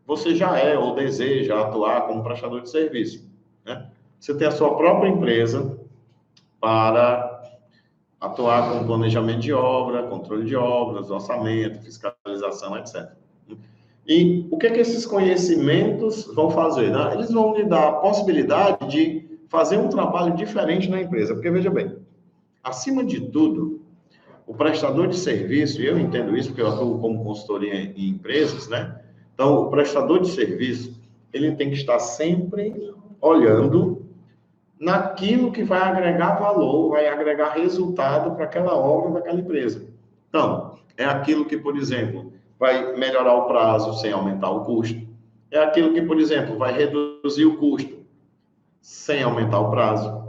você já é ou deseja atuar como prestador de serviço, né? Você tem a sua própria empresa para atuar com planejamento de obra, controle de obras, orçamento, fiscalização, etc. E o que é que esses conhecimentos vão fazer, né? Eles vão lhe dar a possibilidade de fazer um trabalho diferente na empresa, porque veja bem, acima de tudo, o prestador de serviço, e eu entendo isso porque eu atuo como consultoria em empresas, né? Então, o prestador de serviço, ele tem que estar sempre olhando naquilo que vai agregar valor, vai agregar resultado para aquela obra daquela empresa. Então, é aquilo que, por exemplo, vai melhorar o prazo sem aumentar o custo. É aquilo que, por exemplo, vai reduzir o custo sem aumentar o prazo.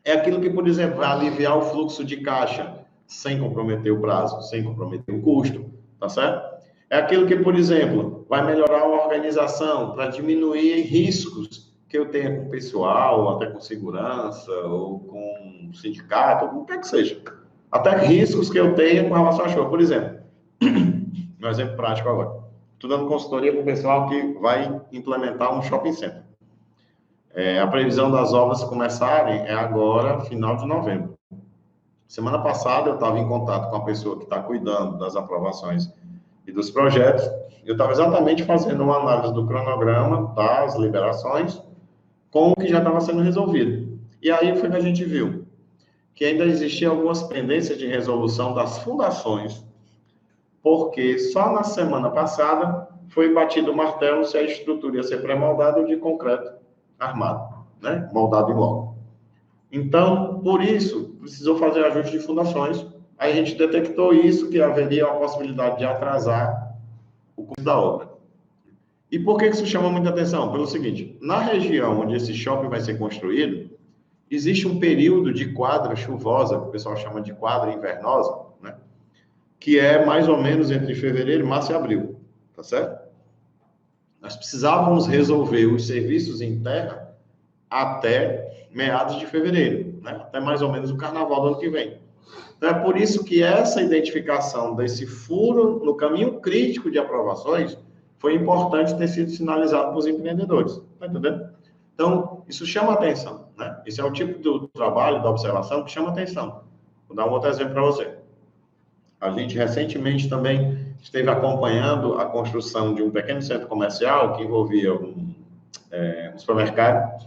É aquilo que, por exemplo, vai aliviar o fluxo de caixa sem comprometer o prazo, sem comprometer o custo, tá certo? É aquilo que, por exemplo, vai melhorar a organização para diminuir riscos que eu tenha com o pessoal, ou até com segurança, ou com sindicato, ou o que é que seja. Até riscos que eu tenha com relação à chuva. Por exemplo, um exemplo prático agora. Estou dando consultoria para o pessoal que vai implementar um shopping center. A previsão das obras começarem é agora, final de novembro. Semana passada, eu estava em contato com a pessoa que está cuidando das aprovações e dos projetos. Eu estava exatamente fazendo uma análise do cronograma das liberações com o que já estava sendo resolvido. E aí foi que a gente viu que ainda existiam algumas pendências de resolução das fundações, porque só na semana passada foi batido o martelo se a estrutura ia ser pré-moldada ou de concreto armado, né? Moldado em loco. Então, por isso, precisou fazer ajuste de fundações. Aí a gente detectou isso, que haveria a possibilidade de atrasar o custo da obra. E por que isso chama muita atenção? Pelo seguinte, na região onde esse shopping vai ser construído, existe um período de quadra chuvosa, que o pessoal chama de quadra invernosa, né? Que é mais ou menos entre fevereiro, março e abril, tá certo? Nós precisávamos resolver os serviços em terra até meados de fevereiro, né? Até mais ou menos o carnaval do ano que vem. Então, é por isso que essa identificação desse furo no caminho crítico de aprovações foi importante ter sido sinalizado para os empreendedores. Está entendendo? Então, isso chama atenção, né? Esse é o tipo do trabalho, da observação, que chama atenção. Vou dar um outro exemplo para você. A gente recentemente também esteve acompanhando a construção de um pequeno centro comercial que envolvia um supermercado,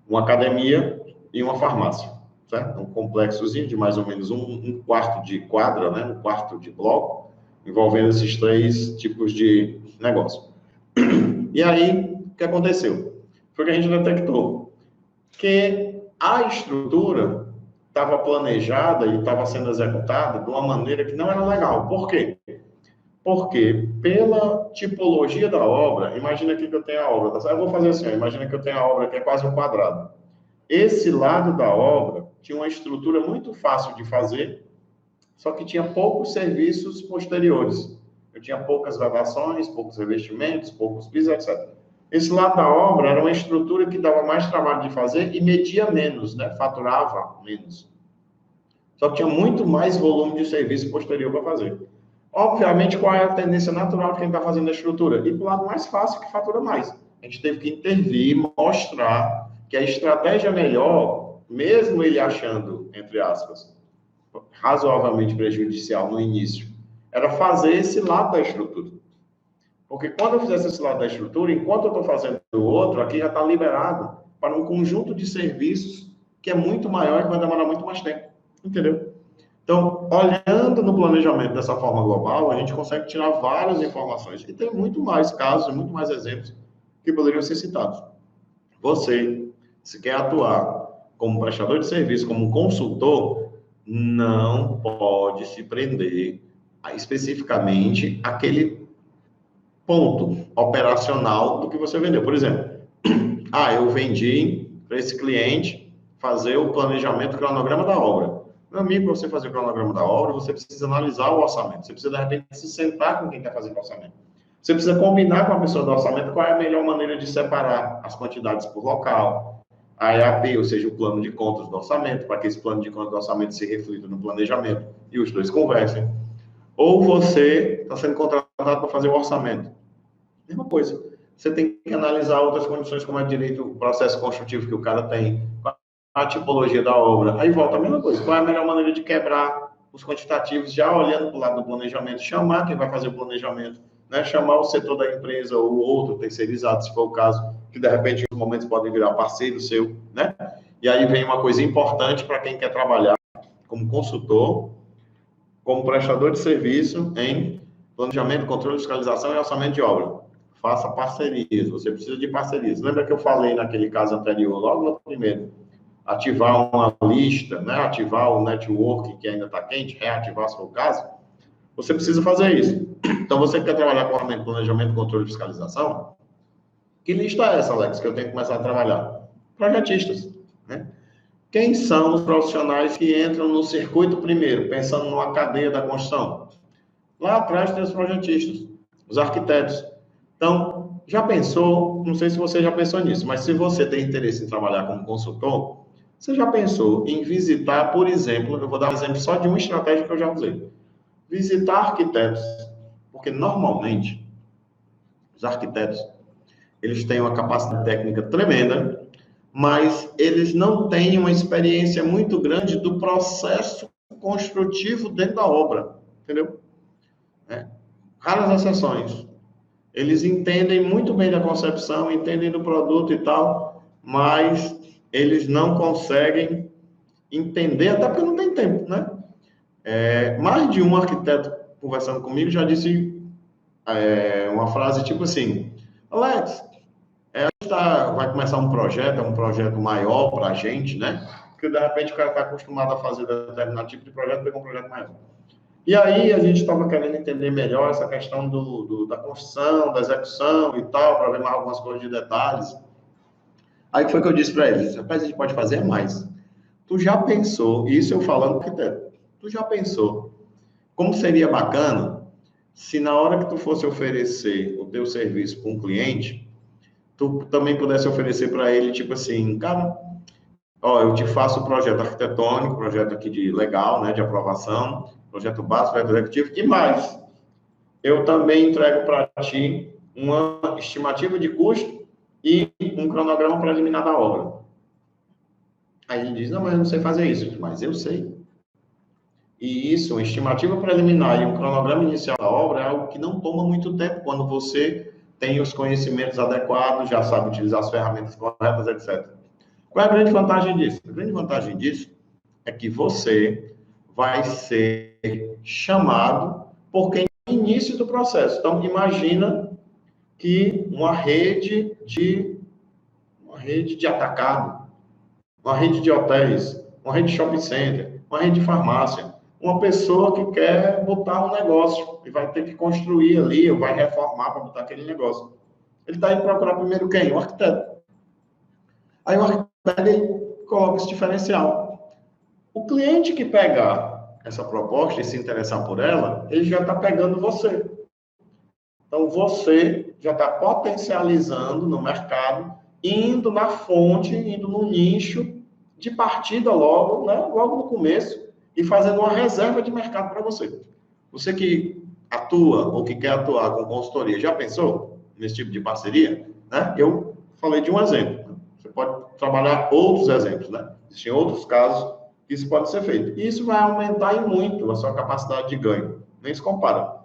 uma academia e uma farmácia, certo? Um complexozinho de mais ou menos um quarto de quadra, né? Um quarto de bloco, envolvendo esses três tipos de negócio. E aí, o que aconteceu? Foi que a gente detectou que a estrutura estava planejada e estava sendo executada de uma maneira que não era legal. Por quê? Porque pela tipologia da obra, imagina aqui que eu tenho a obra, tá certo? Eu vou fazer assim, imagina que eu tenho a obra que é quase um quadrado. Esse lado da obra tinha uma estrutura muito fácil de fazer, só que tinha poucos serviços posteriores. Eu tinha poucas vedações, poucos revestimentos, poucos pisos, etc. Esse lado da obra era uma estrutura que dava mais trabalho de fazer e media menos, né? Faturava menos. Só que tinha muito mais volume de serviço posterior para fazer. Obviamente, qual é a tendência natural de quem está fazendo a estrutura? Ir para o lado mais fácil, que fatura mais. A gente teve que intervir, mostrar que a estratégia melhor, mesmo ele achando, entre aspas, razoavelmente prejudicial no início, era fazer esse lado da estrutura. Porque quando eu fizesse esse lado da estrutura, enquanto eu estou fazendo o outro, aqui já está liberado para um conjunto de serviços que é muito maior e que vai demorar muito mais tempo. Entendeu? Então, olhando no planejamento dessa forma global, a gente consegue tirar várias informações. E tem muito mais casos, muito mais exemplos que poderiam ser citados. Você, se quer atuar como prestador de serviço, como consultor, não pode se prender a, especificamente aquele ponto operacional do que você vendeu. Por exemplo, eu vendi para esse cliente fazer o planejamento, cronograma da obra. Meu amigo, para você fazer o cronograma da obra, você precisa analisar o orçamento. Você precisa, de repente, se sentar com quem está fazendo o orçamento. Você precisa combinar com a pessoa do orçamento qual é a melhor maneira de separar as quantidades por local. A EAP, ou seja, o plano de contas do orçamento, para que esse plano de contas do orçamento se reflita no planejamento e os dois conversem. Ou você está sendo contratado para fazer o orçamento. Mesma coisa. você tem que analisar outras condições, como é direito, o processo construtivo que o cara tem, a tipologia da obra. Aí volta a mesma coisa. Qual é a melhor maneira de quebrar os quantitativos, já olhando para o lado do planejamento, chamar quem vai fazer o planejamento, né? Chamar o setor da empresa ou outro terceirizado, se for o caso, que de repente em momentos podem virar parceiro seu, né? E aí vem uma coisa importante para quem quer trabalhar como consultor, como prestador de serviço em planejamento, controle, fiscalização e orçamento de obra. Faça parcerias, você precisa de parcerias. Lembra que eu falei naquele caso anterior, logo no primeiro, ativar uma lista, né? Ativar o network que ainda está quente, reativar se for o caso, você precisa fazer isso. Então, você que quer trabalhar com orçamento, planejamento, controle e fiscalização, que lista é essa, Alex, que eu tenho que começar a trabalhar? Projetistas, né? Quem são os profissionais que entram no circuito primeiro, pensando numa cadeia da construção? Lá atrás tem os projetistas, os arquitetos. Então, já pensou, não sei se você já pensou nisso, mas se você tem interesse em trabalhar como consultor, você já pensou em visitar, por exemplo, eu vou dar um exemplo só de uma estratégia que eu já usei. Visitar arquitetos, porque normalmente os arquitetos, eles têm uma capacidade técnica tremenda, mas eles não têm uma experiência muito grande do processo construtivo dentro da obra, entendeu? Raras exceções. Eles entendem muito bem da concepção, entendem do produto e tal, mas eles não conseguem entender, até porque não tem tempo, né? Mais de um arquiteto conversando comigo já disse uma frase tipo assim: Alex, vai começar um projeto, é um projeto maior para a gente, né? Porque de repente o cara está acostumado a fazer determinado tipo de projeto, pegou um projeto maior. E aí a gente estava querendo entender melhor essa questão da construção, da execução e tal, para ver mais algumas coisas de detalhes. Aí foi que eu disse para eles: rapaz, a gente pode fazer mais. Tu já pensou, isso eu falando arquiteto, tu já pensou como seria bacana se na hora que tu fosse oferecer o teu serviço para um cliente, tu também pudesse oferecer para ele, tipo assim, cara, ó, eu te faço o projeto arquitetônico, projeto aqui de legal, né, de aprovação, projeto básico, projeto executivo, e mais, eu também entrego para ti uma estimativa de custo e um cronograma preliminar da obra. Aí ele diz: não, mas eu não sei fazer isso. Mas eu sei. E isso, uma estimativa preliminar e um cronograma inicial da obra é algo que não toma muito tempo quando você tem os conhecimentos adequados, já sabe utilizar as ferramentas corretas, etc. Qual é a grande vantagem disso? A grande vantagem disso é que você vai ser chamado por quem no início do processo. Então, imagina que uma rede de atacado, uma rede de hotéis, uma rede de shopping center, uma rede de farmácia, uma pessoa que quer botar um negócio e vai ter que construir ali, ou vai reformar para botar aquele negócio. Ele está indo procurar primeiro quem? O arquiteto. Aí o arquiteto ele coloca esse diferencial. O cliente que pegar essa proposta e se interessar por ela, ele já está pegando você. Então, você já está potencializando no mercado, indo na fonte, indo no nicho de partida logo, né? Logo no começo, e fazendo uma reserva de mercado para você. Você que atua ou que quer atuar com consultoria, já pensou nesse tipo de parceria? Né? Eu falei de um exemplo. Você pode trabalhar outros exemplos, né? Existem outros casos que isso pode ser feito. E isso vai aumentar em muito a sua capacidade de ganho. Nem se compara.